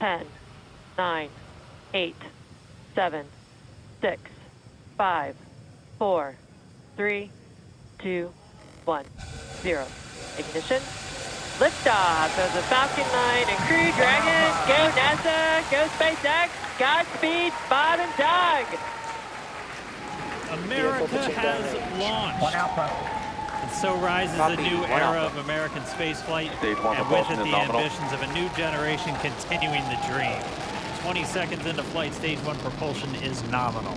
10, 9, 8, 7, 6, 5, 4, 3, 2, 1, 0. Ignition. Liftoff of the Falcon 9 and Crew Dragon. Go NASA, go SpaceX, Godspeed, Bob and Doug. America has launched. And so rises a new era of American spaceflight, and with it the ambitions of a new generation continuing the dream. 20 seconds into flight, stage 1 propulsion is nominal.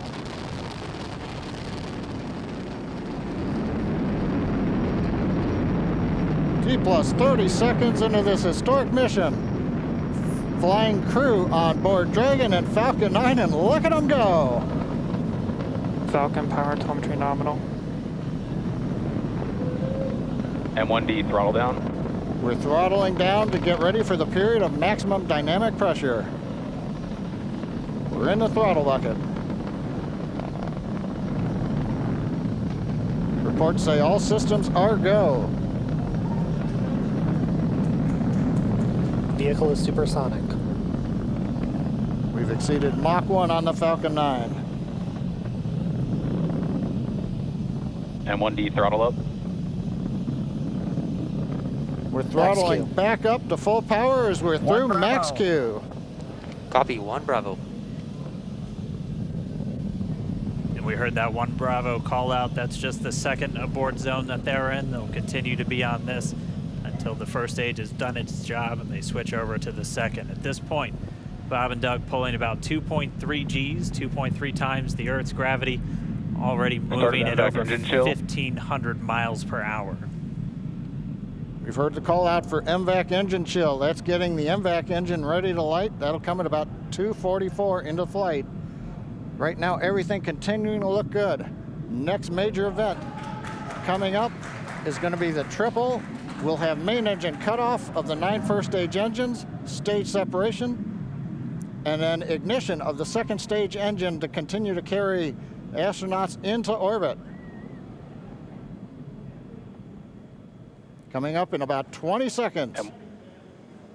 T plus 30 seconds into this historic mission. Flying crew on board Dragon and Falcon 9, and look at them go. Falcon power telemetry nominal. M1D throttle down. We're throttling down to get ready for the period of maximum dynamic pressure. We're in the throttle bucket. Reports say all systems are go. Vehicle is supersonic. We've exceeded Mach 1 on the Falcon 9. M1D throttle up. We're throttling back up to full power as we're through max Q. Copy, 1 Bravo. And we heard that 1 Bravo call out. That's just the second abort zone that they're in. They'll continue to be on this until the first stage has done its job and they switch over to the second. At this point, Bob and Doug pulling about 2.3 Gs, 2.3 times the Earth's gravity, already moving at over 1,500 miles per hour. We've heard the call out for MVAC engine chill. That's getting the MVAC engine ready to light. That'll come at about 2:44 into flight. Right now, everything continuing to look good. Next major event coming up is going to be the triple. We'll have main engine cutoff of the 9 first stage engines, stage separation, and then ignition of the second stage engine to continue to carry astronauts into orbit. Coming up in about 20 seconds.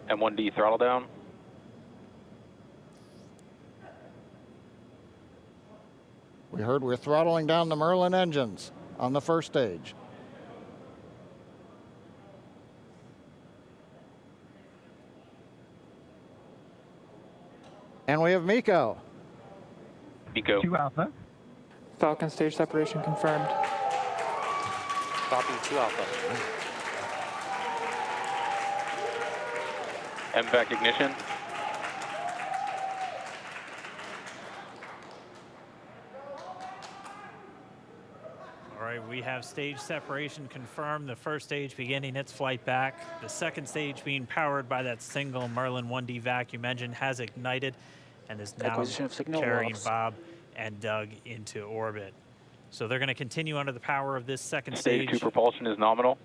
M1D throttle down. We heard we're throttling down the Merlin engines on the first stage. And we have MECO. MECO. 2 Alpha. Falcon stage separation confirmed. Copy, 2 Alpha. MVAC ignition. All right, we have stage separation confirmed. The first stage beginning its flight back. The second stage being powered by that single Merlin 1D vacuum engine has ignited and is now carrying Bob and Doug into orbit. So they're going to continue under the power of this second stage. Stage 2 propulsion is nominal.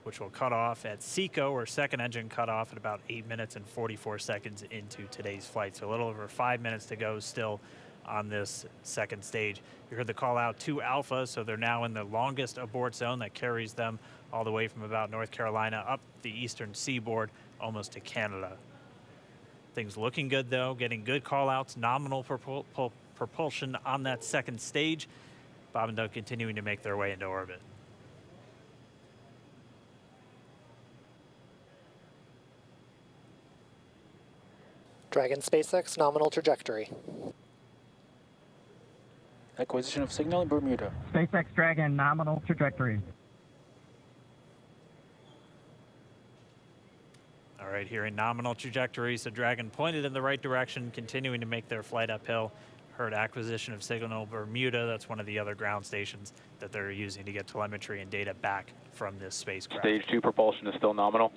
Which will cut off at SECO, or second engine cutoff, at about 8 minutes and 44 seconds into today's flight. So a little over 5 minutes to go still on this second stage. You heard the call out to Alpha, so they're now in the longest abort zone that carries them all the way from about North Carolina up the eastern seaboard, almost to Canada. Things looking good though, getting good call outs, nominal propulsion on that second stage. Bob and Doug continuing to make their way into orbit. Dragon SpaceX nominal trajectory. Acquisition of signal in Bermuda. SpaceX Dragon nominal trajectory. All right, here in nominal trajectory, so Dragon pointed in the right direction, continuing to make their flight uphill. Heard acquisition of signal Bermuda. That's one of the other ground stations that they're using to get telemetry and data back from this spacecraft. Stage 2 propulsion is still nominal.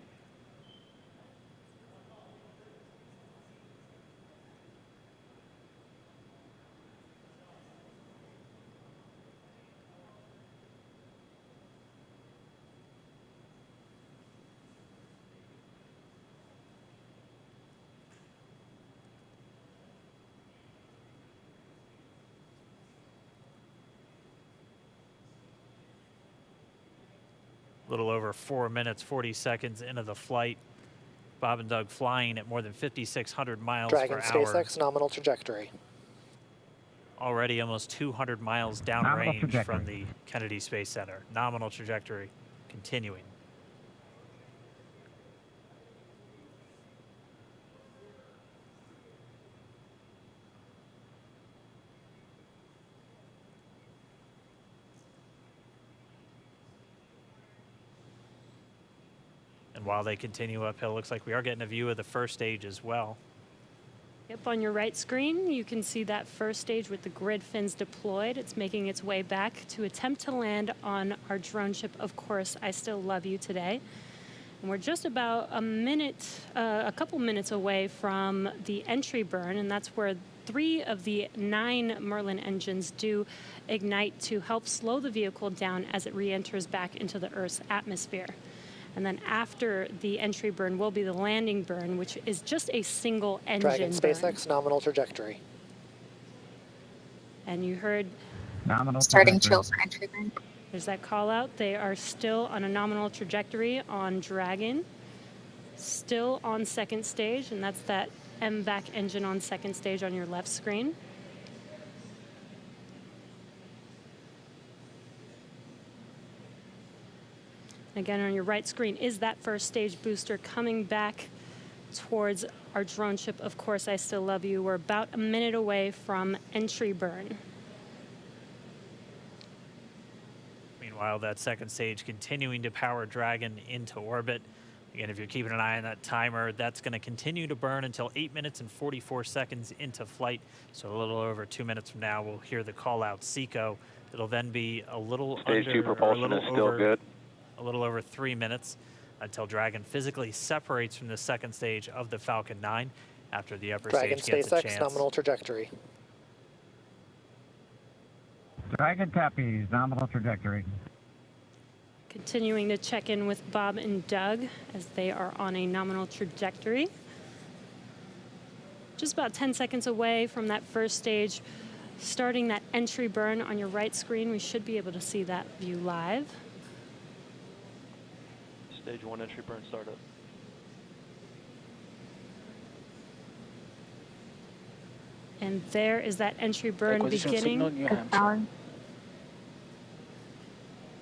A little over 4 minutes, 40 seconds into the flight. Bob and Doug flying at more than 5,600 miles Dragon per hour. SpaceX nominal trajectory. Already almost 200 miles downrange from the Kennedy Space Center. Nominal trajectory continuing. And while they continue uphill, looks like we are getting a view of the first stage as well. Yep, on your right screen, you can see that first stage with the grid fins deployed. It's making its way back to attempt to land on our drone ship, Of Course, I Still Love You today. And we're just about a couple minutes away from the entry burn, and that's where 3 of the 9 Merlin engines do ignite to help slow the vehicle down as it re-enters back into the Earth's atmosphere. And then after the entry burn will be the landing burn, which is just a single engine Dragon SpaceX nominal trajectory. And you heard Nominal Starting trajectory. chill for entry burn. there's that call out. They are still on a nominal trajectory on Dragon, still on second stage, and that's that MVAC engine on second stage on your left screen. Again, on your right screen is that first stage booster coming back towards our drone ship, Of Course, I Still Love You. We're about a minute away from entry burn. Meanwhile, that second stage continuing to power Dragon into orbit. Again, if you're keeping an eye on that timer, that's going to continue to burn until 8 minutes and 44 seconds into flight. So a little over 2 minutes from now, we'll hear the call out SECO. It'll then be a little Stage under, 2 propulsion is still good. A little over 3 minutes until Dragon physically separates from the second stage of the Falcon 9 after the upper Dragon stage gets a SpaceX chance. nominal trajectory. Dragon copies. Nominal trajectory. Continuing to check in with Bob and Doug as they are on a nominal trajectory. Just about 10 seconds away from that first stage, starting that entry burn on your right screen. We should be able to see that view live. Stage 1 entry burn startup. And there is that entry burn beginning.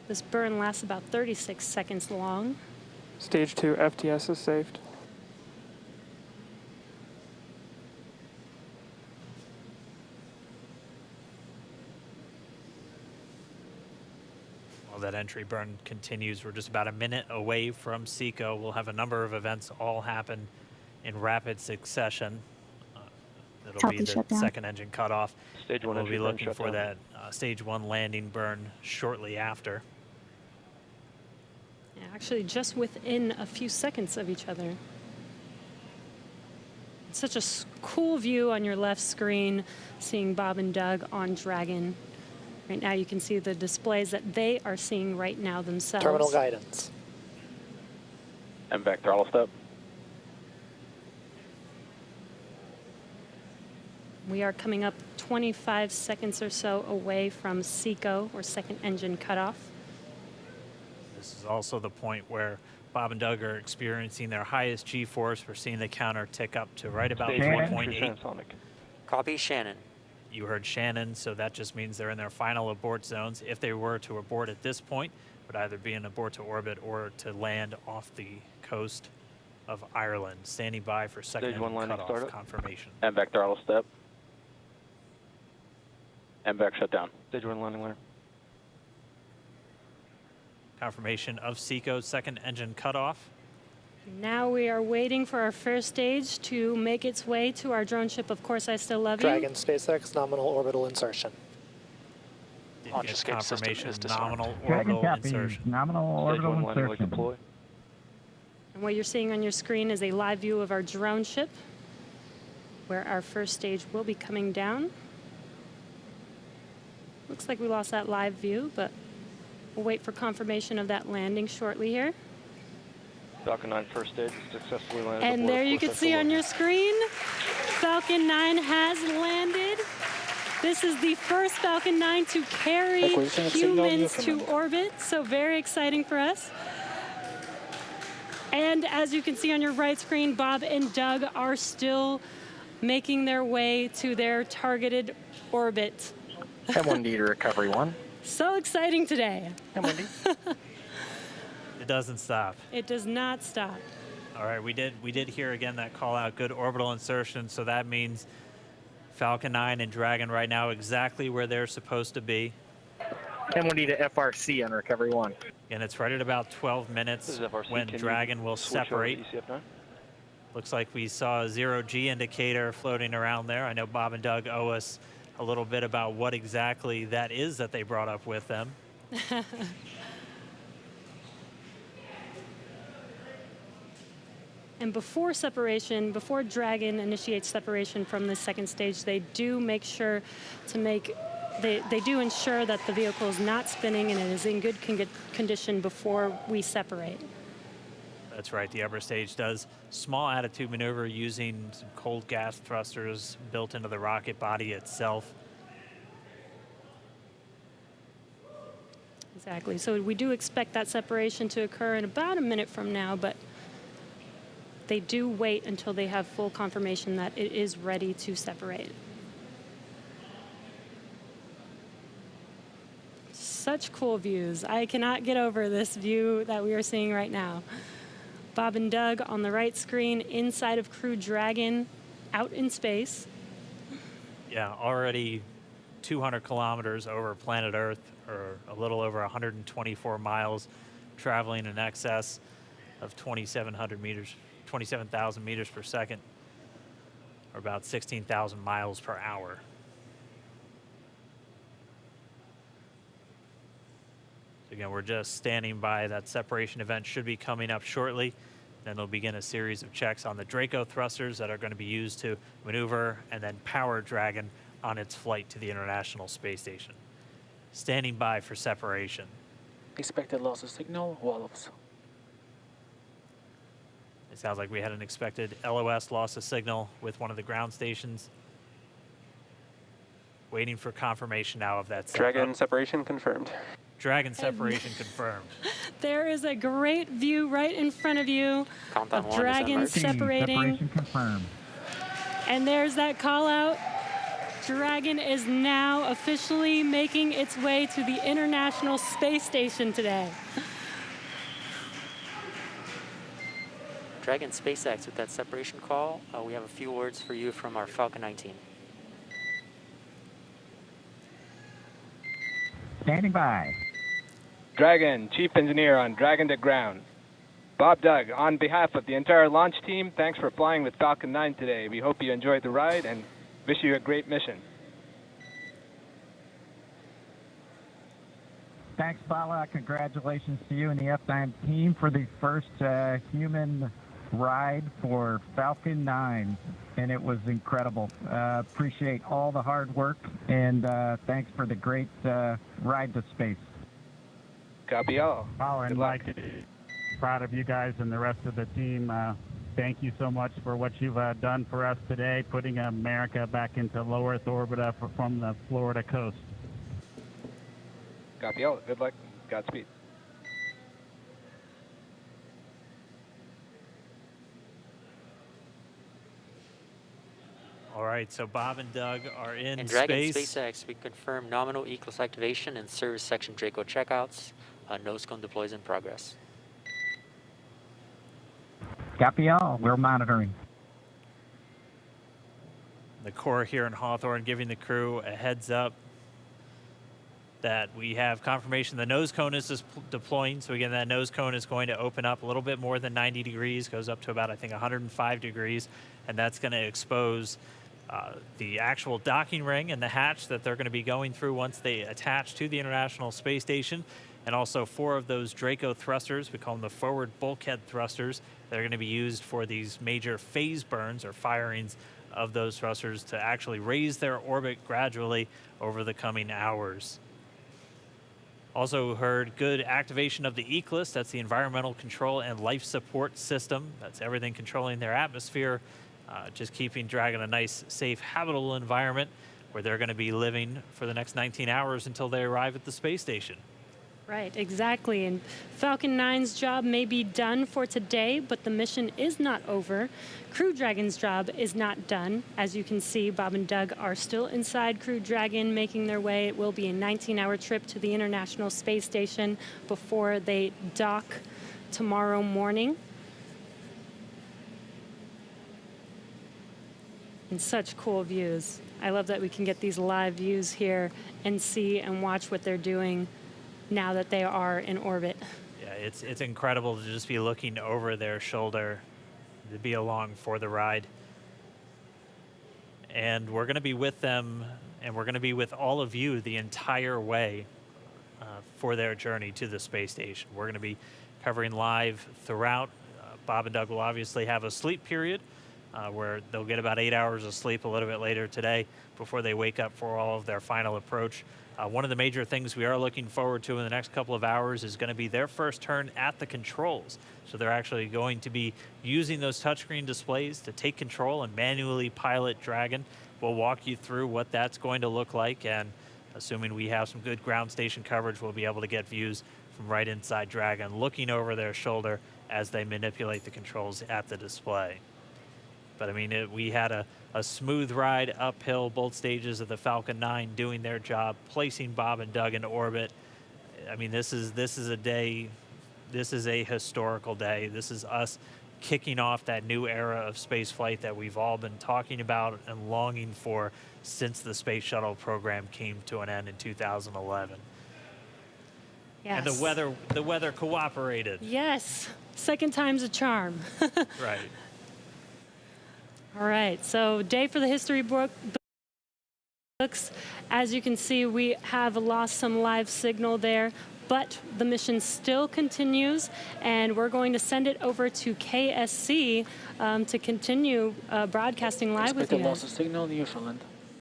This burn lasts about 36 seconds long. Stage 2 FTS is saved. While that entry burn continues, we're just about a minute away from SECO. We'll have a number of events all happen in rapid succession. It'll be the second engine cutoff. Stage 1 we'll entry be burn looking shut for down. that stage 1 landing burn shortly after. Yeah, actually, just within a few seconds of each other. It's such a cool view on your left screen, seeing Bob and Doug on Dragon. Right now, you can see the displays that they are seeing right now themselves. Terminal guidance. MVAC throttle step. We are coming up 25 seconds or so away from SECO, or second engine cutoff. This is also the point where Bob and Doug are experiencing their highest G-force. We're seeing the counter tick up to right about Stage 1 3.8. entry transonic. Copy, Shannon. You heard Shannon, so that just means they're in their final abort zones. If they were to abort at this point, it would either be an abort to orbit or to land off the coast of Ireland. Standing by for second Stage 1 engine landing cutoff startup. confirmation. MVAC throttle step. MVAC shut down. Stage 1 landing layer. Confirmation of SECO's second engine cutoff. Now we are waiting for our first stage to make its way to our drone ship, Of Course, I Still Love You. Dragon SpaceX nominal orbital insertion. Did Launch get escape system confirmation is disarmed. nominal Dragon orbital copies. insertion. Nominal Stage orbital 1 landing leg insertion. deploy. And what you're seeing on your screen is a live view of our drone ship, where our first stage will be coming down. Looks like we lost that live view, but we'll wait for confirmation of that landing shortly here. Falcon 9 first stage is successfully landed. And aboard there Of you Course, can I see Still on Love your You. screen, Falcon 9 has landed. This is the first Falcon 9 to carry Acquisition of signal humans to Newfoundland. orbit, so very exciting for us. And as you can see on your right screen, Bob and Doug are still making their way to their targeted orbit. M1D to recovery 1. So exciting today. M1D. It doesn't stop. It does not stop. All right, we did hear again that call out, good orbital insertion, so that means Falcon 9 and Dragon right now exactly where they're supposed to be. M1D to FRC on recovery 1. And it's right at about 12 minutes This is FRC. when Can Dragon you will switch over to separate. ECF9? Looks like we saw a 0G indicator floating around there. I know Bob and Doug owe us a little bit about what exactly that is that they brought up with them. And before separation, before Dragon initiates separation from the second stage, they do make sure to make, they do ensure that the vehicle is not spinning and it is in good condition before we separate. That's right, the upper stage does small attitude maneuver using some cold gas thrusters built into the rocket body itself. Exactly, so we do expect that separation to occur in about a minute from now, but they do wait until they have full confirmation that it is ready to separate. Such cool views. I cannot get over this view that we are seeing right now. Bob and Doug on the right screen, inside of Crew Dragon, out in space. Yeah, already 200 kilometers over planet Earth, or a little over 124 miles, traveling in excess of 2,700 meters. 27,000 meters per second, or about 16,000 miles per hour. Again, we're just standing by. That separation event should be coming up shortly. Then they'll begin a series of checks on the Draco thrusters that are going to be used to maneuver and then power Dragon on its flight to the International Space Station. Standing by for separation. Expected loss of signal, Wallops. It sounds like we had an expected LOS loss of signal with one of the ground stations. Waiting for confirmation now of that. Dragon separation confirmed. Dragon separation confirmed. There is a great view right in front of you Countdown of 1 is Dragon emerged. separating. Separation confirmed. And there's that call out. Dragon is now officially making its way to the International Space Station today. Dragon SpaceX with that separation call. We have a few words for you from our Falcon 9 team. Standing by. Dragon, Chief Engineer on Dragon to Ground. Bob Doug, on behalf of the entire launch team, thanks for flying with Falcon 9 today. We hope you enjoyed the ride and wish you a great mission. Thanks, Bala. Congratulations to you and the F9 team for the first human ride for Falcon 9, and it was incredible. Appreciate all the hard work, and thanks for the great ride to space. Copy all. Oh, Good and luck. Proud of you guys and the rest of the team. Thank you so much for what you've done for us today, putting America back into low Earth orbit from the Florida coast. Copy all. Good luck. Godspeed. All right, so Bob and Doug are in And Dragon space. SpaceX, we confirm nominal ECLS activation and service section Draco checkouts. Nose cone deploys in progress. Copy all. We're monitoring. The core here in Hawthorne giving the crew a heads up that we have confirmation the nose cone is deploying. So again, that nose cone is going to open up a little bit more than 90 degrees, goes up to about, I think, 105 degrees, and that's going to expose the actual docking ring and the hatch that they're going to be going through once they attach to the International Space Station, and also 4 of those Draco thrusters, we call them the forward bulkhead thrusters, that are going to be used for these major phase burns or firings of those thrusters to actually raise their orbit gradually over the coming hours. Also heard good activation of the ECLS, that's the Environmental Control and Life Support System. That's everything controlling their atmosphere, just keeping Dragon a nice, safe, habitable environment where they're going to be living for the next 19 hours until they arrive at the space station. Right, exactly. And Falcon 9's job may be done for today, but the mission is not over. Crew Dragon's job is not done. As you can see, Bob and Doug are still inside Crew Dragon, making their way. It will be a 19-hour trip to the International Space Station before they dock tomorrow morning. And such cool views. I love that we can get these live views here and see and watch what they're doing now that they are in orbit. Yeah, it's incredible to just be looking over their shoulder, to be along for the ride. And we're going to be with them, and we're going to be with all of you the entire way for their journey to the space station. We're going to be covering live throughout. Bob and Doug will obviously have a sleep period where they'll get about 8 hours of sleep a little bit later today before they wake up for all of their final approach. One of the major things we are looking forward to in the next couple of hours is going to be their first turn at the controls. So they're actually going to be using those touchscreen displays to take control and manually pilot Dragon. We'll walk you through what that's going to look like, and assuming we have some good ground station coverage, we'll be able to get views from right inside Dragon, looking over their shoulder as they manipulate the controls at the display. But I mean, we had a smooth ride uphill, both stages of the Falcon 9 doing their job, placing Bob and Doug in orbit. I mean, this is a day, this is a historical day. This is us kicking off that new era of space flight that we've all been talking about and longing for since the space shuttle program came to an end in 2011. Yes. And the weather cooperated. Yes, second time's a charm. Right. All right, so day for the history books. As you can see, we have lost some live signal there, but the mission still continues, and we're going to send it over to KSC to continue broadcasting live with you. Loss of signal, Newfoundland.